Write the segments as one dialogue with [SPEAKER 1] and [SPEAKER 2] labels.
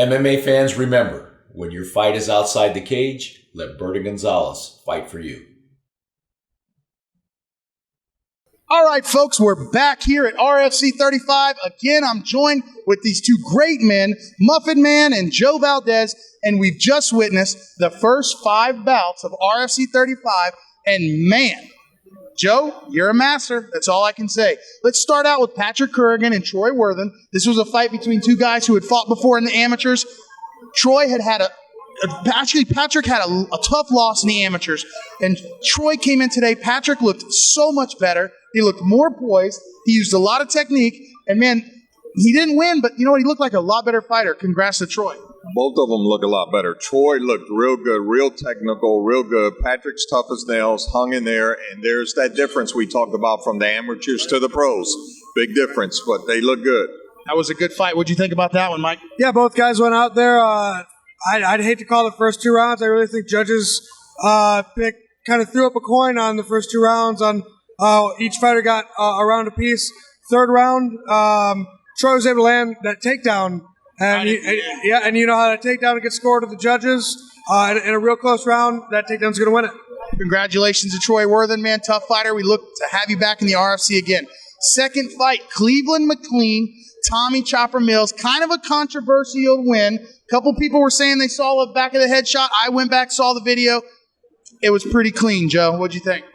[SPEAKER 1] MMA fans, remember, when your fight is outside the cage, let Berta Gonzalez fight for you.
[SPEAKER 2] All right, folks, we're back here at RFC 35. Again, I'm joined with these two great men, Muffin Man and Joe Valdez, and we've just witnessed the first 5 bouts of RFC 35, and man, Joe, you're a master. That's all I can say. Let's start out with Patrick Currigan and Troy Worthen. This was a fight between two guys who had fought before in the amateurs. Troy had Patrick had a tough loss in the amateurs, and Troy came in today. Patrick looked so much better. He looked more poised. He used a lot of technique, and man, he didn't win, but you know what? He looked like a lot better fighter. Congrats to Troy.
[SPEAKER 3] Both of them look a lot better. Troy looked real good, real technical, real good. Patrick's tough as nails, hung in there, and there's that difference we talked about from the amateurs to the pros. Big difference, but they look good.
[SPEAKER 2] That was a good fight. What'd you think about that one, Mike?
[SPEAKER 4] Yeah, both guys went out there. I'd hate to call the first 2 rounds. I really think judges kind of threw up a coin on the first 2 rounds. On each fighter got a round apiece. Third round, Troy was able to land that takedown. And you know how that takedown gets scored to the judges in a real close round. That takedown's going to win it.
[SPEAKER 2] Congratulations to Troy Worthen, man. Tough fighter. We look to have you back in the RFC again. Second fight, Cleveland McLean, Tommy Chopper Mills. Kind of a controversial win. A couple people were saying they saw the back of the head shot. I went back, saw the video. It was pretty clean, Joe. What'd you think?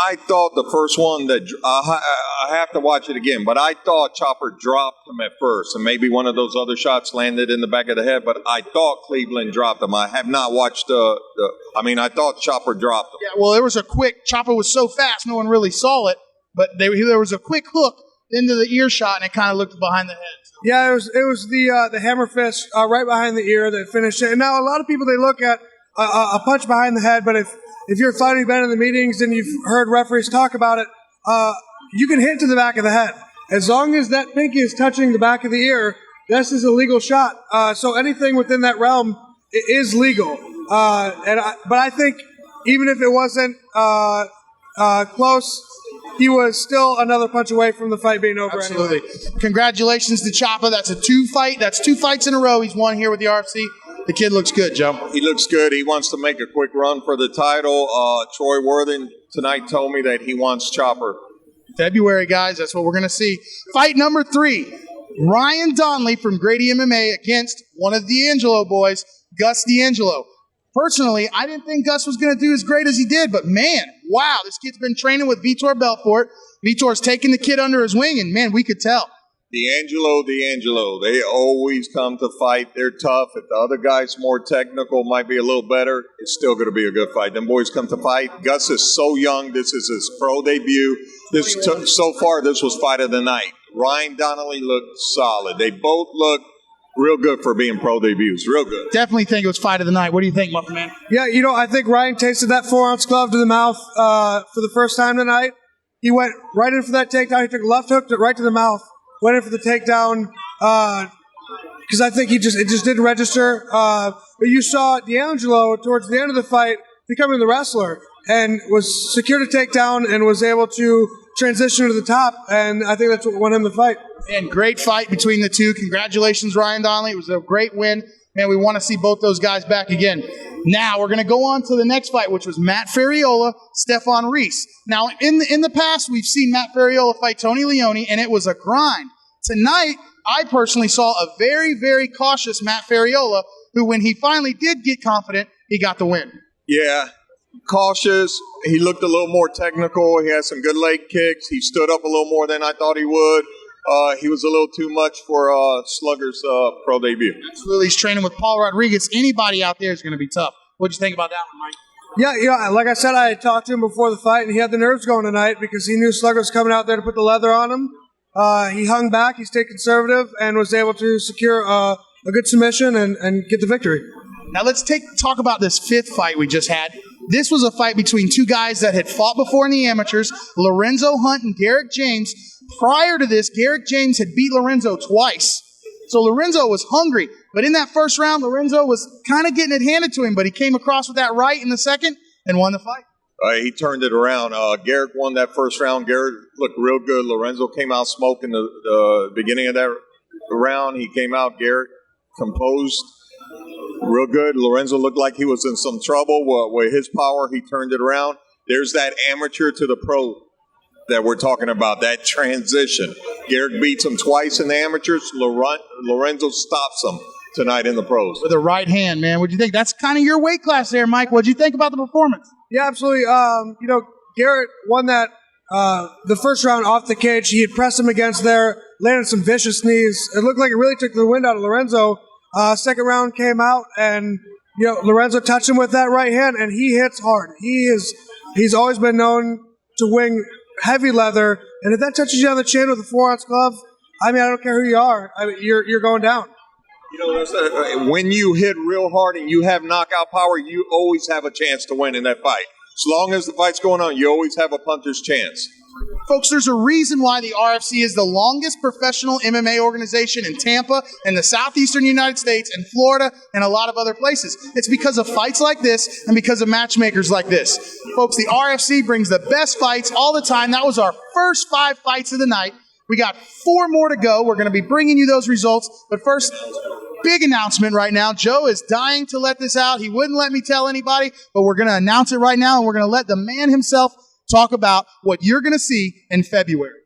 [SPEAKER 3] I thought the first one that I have to watch it again, but I thought Chopper dropped him at first, and maybe one of those other shots landed in the back of the head. But I thought Cleveland dropped him. I have not watched I thought Chopper dropped him.
[SPEAKER 2] Yeah, well, there was a quick. Chopper was so fast, no one really saw it. But there was a quick hook into the ear shot, and it kind of looked behind the head. So.
[SPEAKER 4] Yeah, it was the hammer fist right behind the ear that finished it. And now a lot of people, they look at a punch behind the head, but if you're a fighter, you've been in the meetings and you've heard referees talk about it, you can hit to the back of the head. As long as that pinky is touching the back of the ear, this is a legal shot. So anything within that realm is legal. But I think even if it wasn't close, he was still another punch away from the fight being over.
[SPEAKER 2] Absolutely.
[SPEAKER 4] Anyway.
[SPEAKER 2] Congratulations to Chopper. That's a 2 fight. That's 2 fights in a row. He's won here with the RFC. The kid looks good, Joe.
[SPEAKER 3] He looks good. He wants to make a quick run for the title. Troy Worthen tonight told me that he wants Chopper.
[SPEAKER 2] February, guys. That's what we're going to see. Fight number 3. Ryan Donnelly from Grady MMA against one of D'Angelo boys, Gus D'Angelo. Personally, I didn't think Gus was going to do as great as he did, but man, wow, this kid's been training with Vitor Belfort. Vitor's taking the kid under his wing, and man, we could tell.
[SPEAKER 3] D'Angelo, they always come to fight. They're tough. If the other guy's more technical, might be a little better, it's still going to be a good fight. Them boys come to fight. Gus is so young. This is his pro debut. So far, this was fight of the night. Ryan Donnelly looked solid. They both look real good for being pro debuts. Real good.
[SPEAKER 2] Definitely think it was fight of the night. What do you think, Muffin Man?
[SPEAKER 4] Yeah, I think Ryan tasted that 4-ounce glove to the mouth for the first time tonight. He went right in for that takedown. He took a left hook right to the mouth. Went in for the takedown because I think it just didn't register. But you saw D'Angelo towards the end of the fight becoming the wrestler and was secured a takedown and was able to transition to the top. And I think that's what won him the fight.
[SPEAKER 2] And great fight between the two. Congratulations, Ryan Donnelly. It was a great win. Man, we want to see both those guys back again. Now we're going to go on to the next fight, which was Matt Ferriola, Stephon Reese. Now, in the past, we've seen Matt Ferriola fight Tony Leone, and it was a grind. Tonight, I personally saw a very, very cautious Matt Ferriola, who, when he finally did get confident, he got the win.
[SPEAKER 3] Yeah, cautious. He looked a little more technical. He had some good leg kicks. He stood up a little more than I thought he would. He was a little too much for Slugger's pro debut.
[SPEAKER 2] Absolutely. He's training with Paul Rodriguez. Anybody out there is going to be tough. What'd you think about that one, Mike?
[SPEAKER 4] Yeah, like I said, I had talked to him before the fight, and he had the nerves going tonight because he knew Slugger was coming out there to put the leather on him. He hung back, he stayed conservative, and was able to secure a good submission and get the victory.
[SPEAKER 2] Now let's talk about this 5th fight we just had. This was a fight between two guys that had fought before in the amateurs, Lorenzo Hunt and Garrick James. Prior to this, Garrick James had beat Lorenzo twice. So Lorenzo was hungry. But in that first round, Lorenzo was kind of getting it handed to him, but he came across with that right in the second and won the fight.
[SPEAKER 3] He turned it around. Garrick won that first round. Garrick looked real good. Lorenzo came out smoking the beginning of that round. He came out, Garrick composed, real good. Lorenzo looked like he was in some trouble. With his power, he turned it around. There's that amateur to the pro that we're talking about, that transition. Garrick beats him twice in the amateurs. Lorenzo stops him tonight in the pros.
[SPEAKER 2] With a right hand, man. What'd you think? That's kind of your weight class there, Mike. What'd you think about the performance?
[SPEAKER 4] Yeah, absolutely. Garrett won that the first round off the cage. He had pressed him against there, landed some vicious knees. It looked like it really took the wind out of Lorenzo. Second round came out, and Lorenzo touched him with that right hand, and he hits hard. He's always been known to wing heavy leather, and if that touches you on the chin with a 4-ounce glove, I don't care who you are. You're going down.
[SPEAKER 3] When you hit real hard and you have knockout power, you always have a chance to win in that fight. As long as the fight's going on, you always have a punter's chance.
[SPEAKER 2] Folks, there's a reason why the RFC is the longest professional MMA organization in Tampa and the southeastern United States and Florida and a lot of other places. It's because of fights like this and because of matchmakers like this. Folks, the RFC brings the best fights all the time. That was our first 5 fights of the night. We got 4 more to go. We're going to be bringing you those results. But first, big announcement right now. Joe is dying to let this out. He wouldn't let me tell anybody, but we're going to announce it right now, and we're going to let the man himself talk about what you're going to see in February.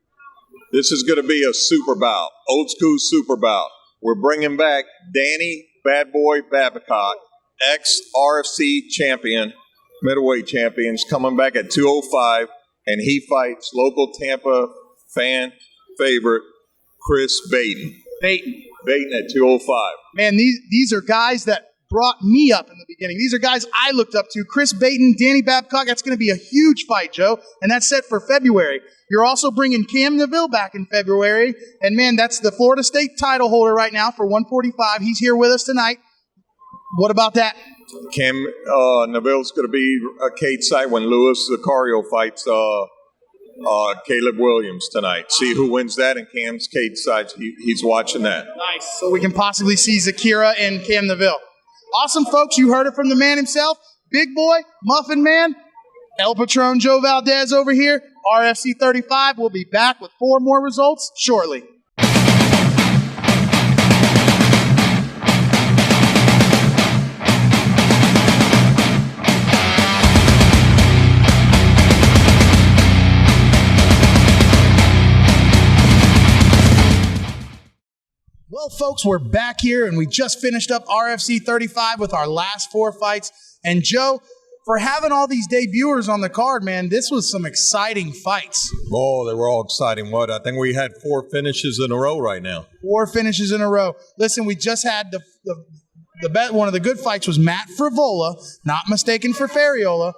[SPEAKER 3] This is going to be a super bout, old school super bout. We're bringing back Danny Bad Boy Babcock, ex-RFC champion, middleweight champions, coming back at 205, and he fights local Tampa fan favorite Chris Baton. Baton at 205.
[SPEAKER 2] Man, these are guys that brought me up in the beginning. These are guys I looked up to. Chris Baton, Danny Babcock. That's going to be a huge fight, Joe. And that's set for February. You're also bringing Cam Neville back in February. And, man, that's the Florida State title holder right now for 145. He's here with us tonight. What about that?
[SPEAKER 3] Cam Neville's going to be a cage side when Luis Sicario fights Caleb Williams tonight. See who wins that in Cam's cage side. He's watching that.
[SPEAKER 2] Nice. So we can possibly see Zakira and Cam Neville. Awesome, folks. You heard it from the man himself. Big boy, Muffin Man, El Patron Joe Valdez over here. RFC 35 will be back with 4 more results shortly. Well, folks, we're back here, and we just finished up RFC 35 with our last 4 fights. And, Joe, for having all these debuters on the card, man, this was some exciting fights.
[SPEAKER 3] Oh, they were all exciting. I think we had 4 finishes in a row right now.
[SPEAKER 2] 4 finishes in a row. Listen, we just had one of the good fights was Matt Frivola, not mistaken for Ferriola,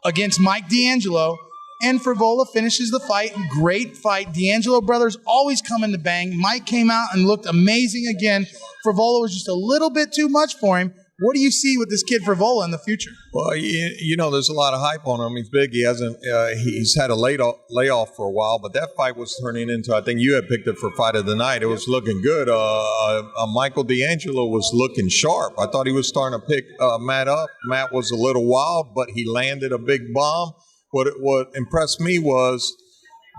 [SPEAKER 2] against Mike D'Angelo. And Frivola finishes the fight. Great fight. D'Angelo brothers always come in to bang. Mike came out and looked amazing again. Frivola was just a little bit too much for him. What do you see with this kid Frivola in the future?
[SPEAKER 3] Well, there's a lot of hype on him. He's big. He's had a layoff for a while, but that fight was turning into, I think you had picked it for fight of the night. It was looking good. Michael D'Angelo was looking sharp. I thought he was starting to pick Matt up. Matt was a little wild, but he landed a big bomb. What impressed me was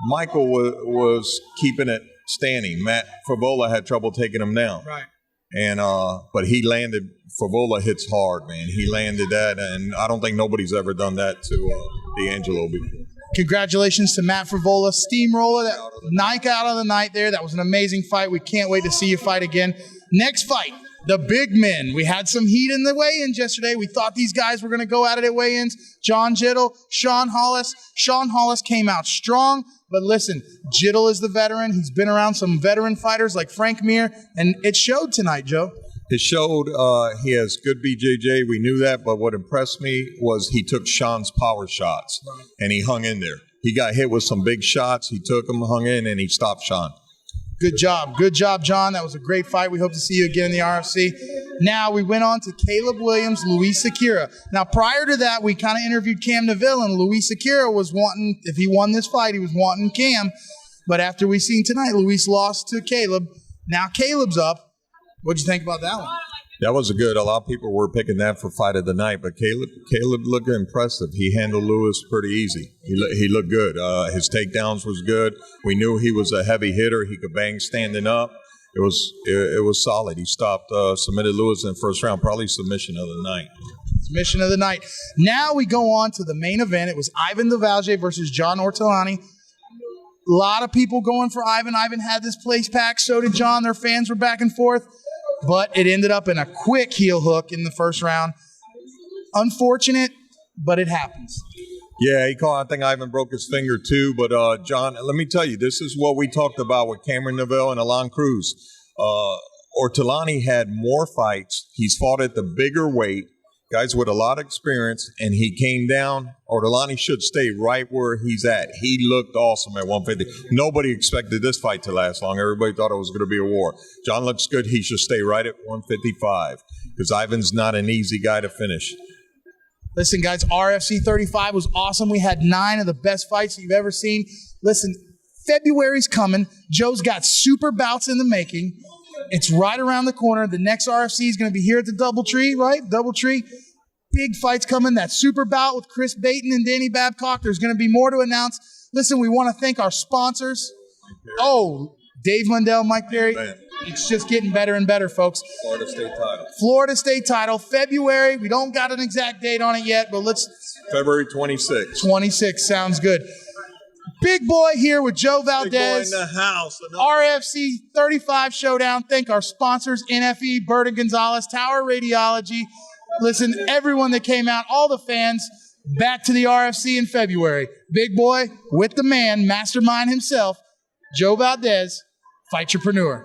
[SPEAKER 3] Michael was keeping it standing. Matt Frivola had trouble taking him down.
[SPEAKER 2] Right.
[SPEAKER 3] And but he landed. Frivola hits hard, man. He landed that, and I don't think nobody's ever done that to D'Angelo before.
[SPEAKER 2] Congratulations to Matt Frivola, steamroller, that night out of the night there. That was an amazing fight. We can't wait to see you fight again. Next fight. The big men. We had some heat in the weigh-ins yesterday. We thought these guys were going to go at it at weigh-ins. John Jittle, Sean Hollis. Sean Hollis came out strong, but listen, Jittle is the veteran. He's been around some veteran fighters like Frank Mir, and it showed tonight, Joe.
[SPEAKER 3] It showed he has good BJJ. We knew that, but what impressed me was he took Sean's power shots, and he hung in there. He got hit with some big shots. He took them, hung in, and he stopped Sean.
[SPEAKER 2] Good job. Good job, John. That was a great fight. We hope to see you again in the RFC. Now, we went on to Caleb Williams, Luis Sicario. Now, prior to that, we kind of interviewed Cam Neville, and Luis Sicario was wanting, if he won this fight, he was wanting Cam. But after we seen tonight, Luis lost to Caleb. Now Caleb's up. What'd you think about that one?
[SPEAKER 3] That was a lot of people were picking that for fight of the night, but Caleb looked impressive. He handled Lewis pretty easy. He looked good. His takedowns was good. We knew he was a heavy hitter. He could bang standing up. it was solid. He stopped, submitted Lewis in the first round, probably submission of the night.
[SPEAKER 2] Submission of the night. Now we go on to the main event. It was Ivan Devalje versus John Ortolani. A lot of people going for Ivan. Ivan had this place packed. So did John. Their fans were back and forth. But it ended up in a quick heel hook in the first round. Unfortunate, but it happens.
[SPEAKER 3] Yeah, I think Ivan broke his finger too. But John, let me tell you, this is what we talked about with Cameron Neville and Alon Cruz. Ortolani had more fights. He's fought at the bigger weight, guys with a lot of experience, and he came down. Ortolani should stay right where he's at. He looked awesome at 150. Nobody expected this fight to last long. Everybody thought it was going to be a war. John looks good. He should stay right at 155 because Ivan's not an easy guy to finish.
[SPEAKER 2] Listen, guys, RFC 35 was awesome. We had 9 of the best fights you've ever seen. Listen, February's coming. Joe's got super bouts in the making. It's right around the corner. The next RFC is going to be here at the Doubletree, right? Doubletree. Big fights coming. That super bout with Chris Baton and Danny Babcock. There's going to be more to announce. Listen, we want to thank our sponsors. Oh, Dave Mundell, Mike Perry. It's just getting better and better, folks.
[SPEAKER 3] Florida State title.
[SPEAKER 2] Florida State title, February. We don't got an exact date on it yet, but
[SPEAKER 3] February 26th.
[SPEAKER 2] 26 sounds good. Big boy here with Joe Valdez.
[SPEAKER 3] Big boy in the house.
[SPEAKER 2] RFC 35 Showdown. Thank our sponsors, NFE, Berta Gonzalez, Tower Radiology. Listen, everyone that came out, all the fans, back to the RFC in February. Big boy with the man, mastermind himself, Joe Valdez, Fightrepreneur.